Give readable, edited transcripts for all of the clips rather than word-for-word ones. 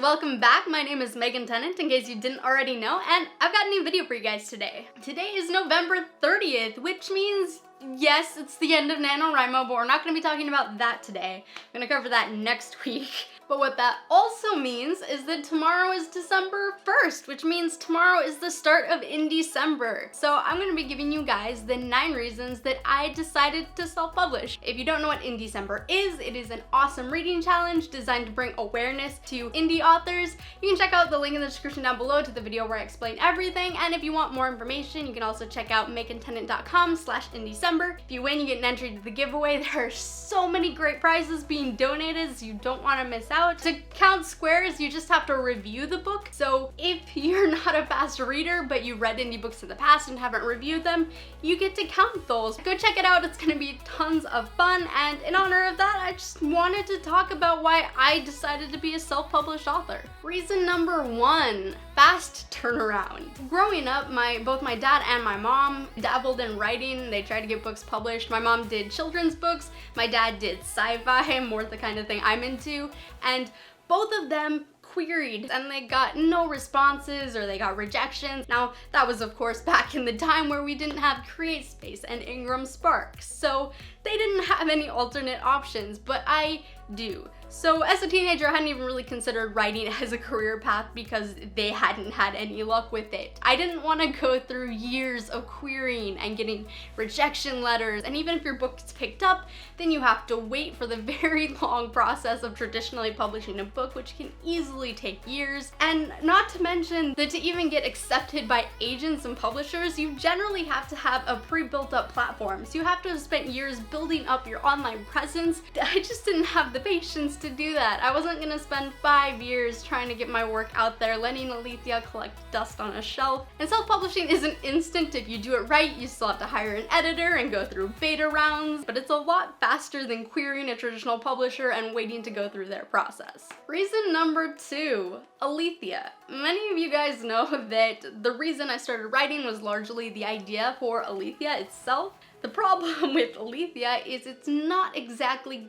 welcome back. My name is Megan Tennant, in case you didn't already know, and I've got a new video for you guys today. Today is November 30th, which means, yes, it's the end of NaNoWriMo, but we're not going to be talking about that today. I'm going to cover that next week. But what that also means is that tomorrow is December 1st, which means tomorrow is the start of Indiecember. So I'm going to be giving you guys the 9 reasons that I decided to self-publish. If you don't know what Indiecember is, it is an awesome reading challenge designed to bring awareness to indie authors. You can check out the link in the description down below to the video where I explain everything. And if you want more information, you can also check out megantennant.com/Indiecember. If you win, you get an entry to the giveaway. There are so many great prizes being donated, so you don't want to miss out. To count squares, you just have to review the book. So if you're not a fast reader, but you read indie books in the past and haven't reviewed them, you get to count those. Go check it out. It's going to be tons of fun. And in honor of that, I just wanted to talk about why I decided to be a self-published author. Reason number 1, fast turnaround. Growing up, both my dad and my mom dabbled in writing. They tried to get books published. My mom did children's books. My dad did sci-fi, more the kind of thing I'm into. And both of them queried and they got no responses or they got rejections. Now, that was of course back in the time where we didn't have CreateSpace and Ingram Spark, so they didn't have any alternate options, but I do. So as a teenager, I hadn't even really considered writing as a career path because they hadn't had any luck with it. I didn't want to go through years of querying and getting rejection letters, and even if your book gets picked up, then you have to wait for the very long process of traditionally publishing a book, which can easily take years. And not to mention that to even get accepted by agents and publishers, you generally have to have a pre-built up platform. So you have to have spent years building up your online presence. I just didn't have the patience to do that. I wasn't gonna spend 5 years trying to get my work out there, letting Alethea collect dust on a shelf. And self-publishing isn't instant. If you do it right, you still have to hire an editor and go through beta rounds, but it's a lot faster than querying a traditional publisher and waiting to go through their process. Reason number 2, Alethea. Many of you guys know that the reason I started writing was largely the idea for Alethea itself. The problem with Alethea is it's not exactly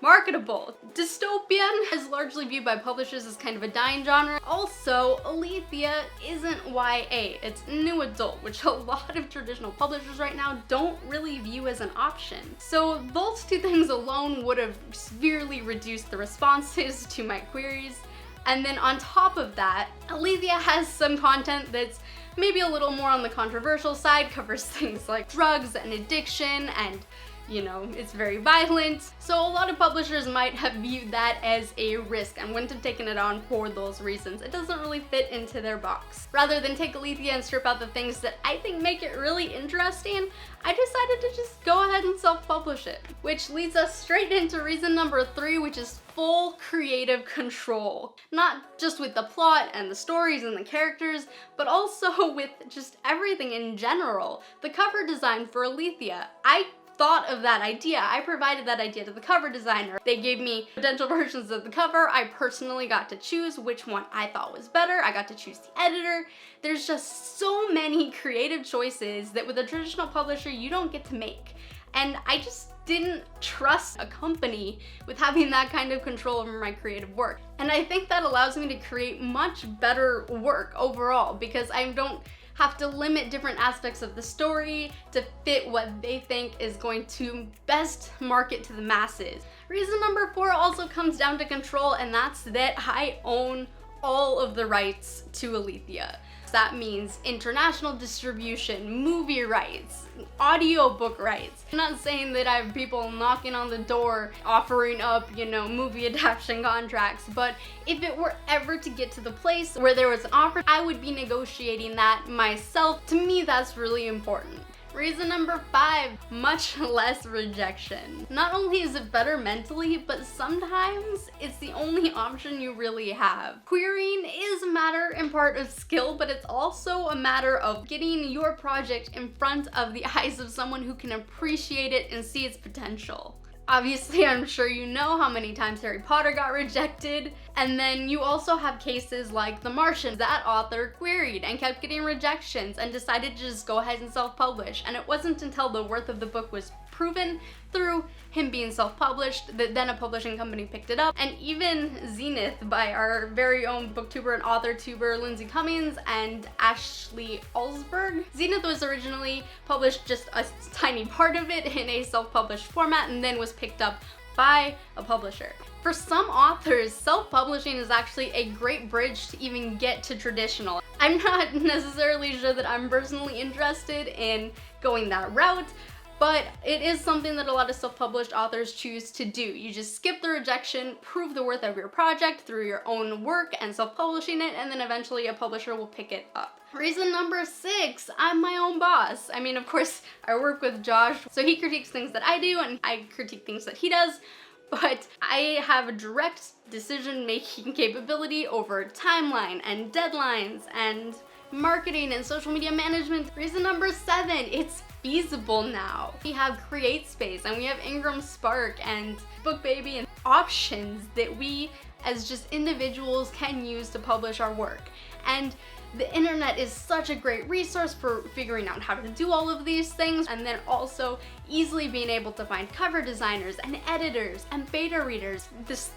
marketable. Dystopian is largely viewed by publishers as kind of a dying genre. Also, Alethea isn't YA, it's new adult, which a lot of traditional publishers right now don't really view as an option. So those 2 things alone would have severely reduced the responses to my queries. And then on top of that, Alethea has some content that's maybe a little more on the controversial side, covers things like drugs and addiction, and you know, it's very violent. So a lot of publishers might have viewed that as a risk and wouldn't have taken it on for those reasons. It doesn't really fit into their box. Rather than take Alethea and strip out the things that I think make it really interesting, I decided to just go ahead and self-publish it. Which leads us straight into reason number 3, which is full creative control. Not just with the plot and the stories and the characters, but also with just everything in general. The cover design for Alethea, I thought of that idea. I provided that idea to the cover designer. They gave me potential versions of the cover. I personally got to choose which one I thought was better. I got to choose the editor. There's just so many creative choices that with a traditional publisher you don't get to make. And I just didn't trust a company with having that kind of control over my creative work. And I think that allows me to create much better work overall because I don't have to limit different aspects of the story to fit what they think is going to best market to the masses. Reason number 4 also comes down to control, and that's that I own all of the rights to Alethea. That means international distribution, movie rights, audiobook rights. I'm not saying that I have people knocking on the door offering up, movie adaptation contracts, but if it were ever to get to the place where there was an offer, I would be negotiating that myself. To me, that's really important. Reason number 5, much less rejection. Not only is it better mentally, but sometimes it's the only option you really have. Querying is a matter in part of skill, but it's also a matter of getting your project in front of the eyes of someone who can appreciate it and see its potential. Obviously, I'm sure you know how many times Harry Potter got rejected, and then you also have cases like The Martian. That author queried and kept getting rejections and decided to just go ahead and self-publish, and it wasn't until the worth of the book was proven through him being self-published, that then a publishing company picked it up. And even Zenith by our very own booktuber and authortuber Lindsay Cummings and Ashley Alsberg. Zenith was originally published just a tiny part of it in a self-published format and then was picked up by a publisher. For some authors, self-publishing is actually a great bridge to even get to traditional. I'm not necessarily sure that I'm personally interested in going that route, but it is something that a lot of self-published authors choose to do. You just skip the rejection, prove the worth of your project through your own work and self-publishing it, and then eventually a publisher will pick it up. Reason number 6, I'm my own boss. I mean, of course, I work with Josh, so he critiques things that I do and I critique things that he does, but I have a direct decision-making capability over timeline and deadlines and marketing and social media management. Reason number 7, it's feasible now. We have CreateSpace and we have Ingram Spark and BookBaby and options that we as just individuals can use to publish our work. And the internet is such a great resource for figuring out how to do all of these things, and then also easily being able to find cover designers and editors and beta readers. This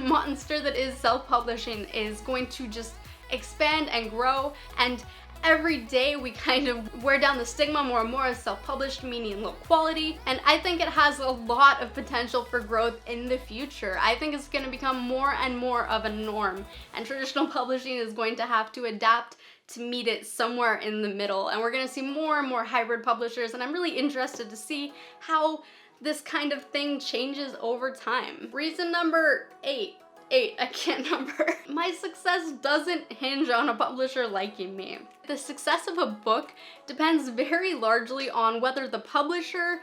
monster that is self-publishing is going to just expand and grow, and every day we kind of wear down the stigma more and more of self-published meaning low quality, and I think it has a lot of potential for growth in the future. I think it's going to become more and more of a norm, and traditional publishing is going to have to adapt to meet it somewhere in the middle, and we're going to see more and more hybrid publishers, and I'm really interested to see how this kind of thing changes over time. Reason number 8, I can't number. My success doesn't hinge on a publisher liking me. The success of a book depends very largely on whether the publisher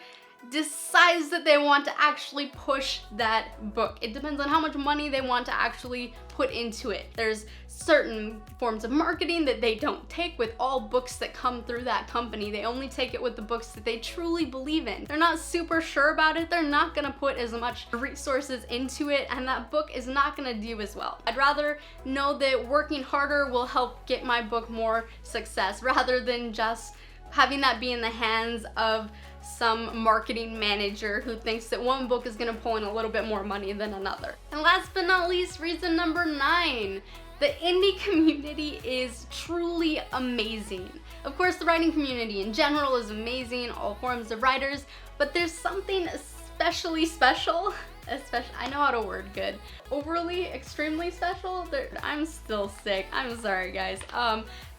decides that they want to actually push that book. It depends on how much money they want to actually put into it. There's certain forms of marketing that they don't take with all books that come through that company. They only take it with the books that they truly believe in. They're not super sure about it, they're not gonna put as much resources into it, and that book is not gonna do as well. I'd rather know that working harder will help get my book more success rather than just having that be in the hands of some marketing manager who thinks that one book is gonna pull in a little bit more money than another. And last but not least, reason number 9, the indie community is truly amazing. Of course, the writing community in general is amazing, all forms of writers, but there's something especially special, I know how to word good, overly, extremely special, I'm still sick, I'm sorry guys.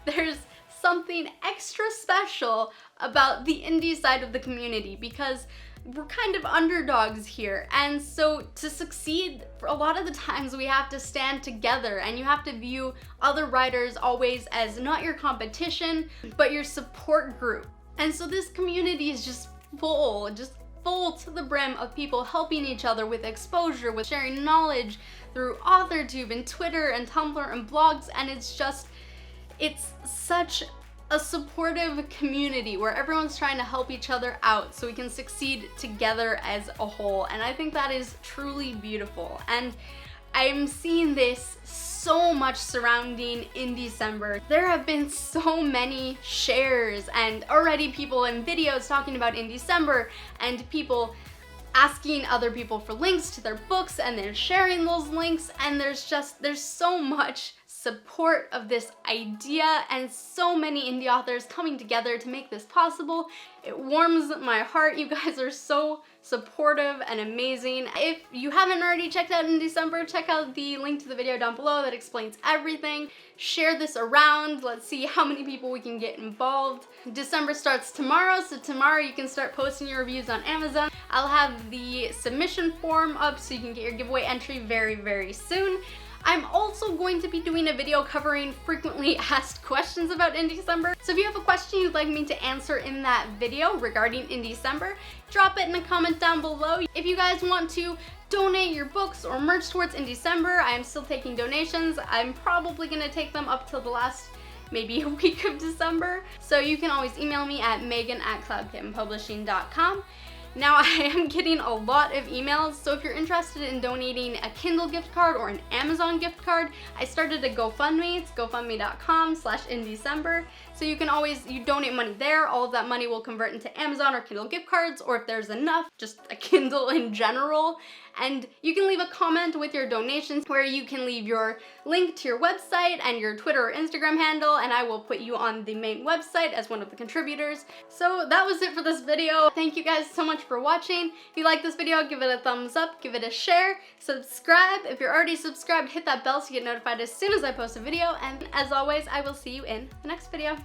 There's something extra special about the indie side of the community because we're kind of underdogs here, and so to succeed, for a lot of the times we have to stand together, and you have to view other writers always as not your competition, but your support group. And so this community is just full to the brim of people helping each other with exposure, with sharing knowledge through Authortube and Twitter and Tumblr and blogs, and it's such a supportive community where everyone's trying to help each other out so we can succeed together as a whole, and I think that is truly beautiful. And I am seeing this so much surrounding Indiecember. There have been so many shares and already people in videos talking about Indiecember and people asking other people for links to their books and then sharing those links, and there's so much support of this idea and so many indie authors coming together to make this possible. It warms my heart. You guys are so supportive and amazing. If you haven't already checked out Indiecember, check out the link to the video down below that explains everything. Share this around. Let's see how many people we can get involved. December starts tomorrow, so tomorrow you can start posting your reviews on Amazon. I'll have the submission form up so you can get your giveaway entry very, very soon. I'm also going to be doing a video covering frequently asked questions about Indiecember. So if you have a question you'd like me to answer in that video regarding Indiecember, drop it in a comment down below. If you guys want to donate your books or merch towards Indiecember, I am still taking donations. I'm probably gonna take them up till the last maybe a week of December. So you can always email me at megan@cloudkittenpublishing.com. Now, I am getting a lot of emails, so if you're interested in donating a Kindle gift card or an Amazon gift card, I started a GoFundMe. It's gofundme.com/Indiecember. So you donate money there. All of that money will convert into Amazon or Kindle gift cards, or if there's enough, just a Kindle in general. And you can leave a comment with your donations where you can leave your link to your website and your Twitter or Instagram handle, and I will put you on the main website as one of the contributors. So that was it for this video. Thank you guys so much for watching. If you like this video, give it a thumbs up, give it a share, subscribe. If you're already subscribed, hit that bell so you get notified as soon as I post a video, and as always, I will see you in the next video.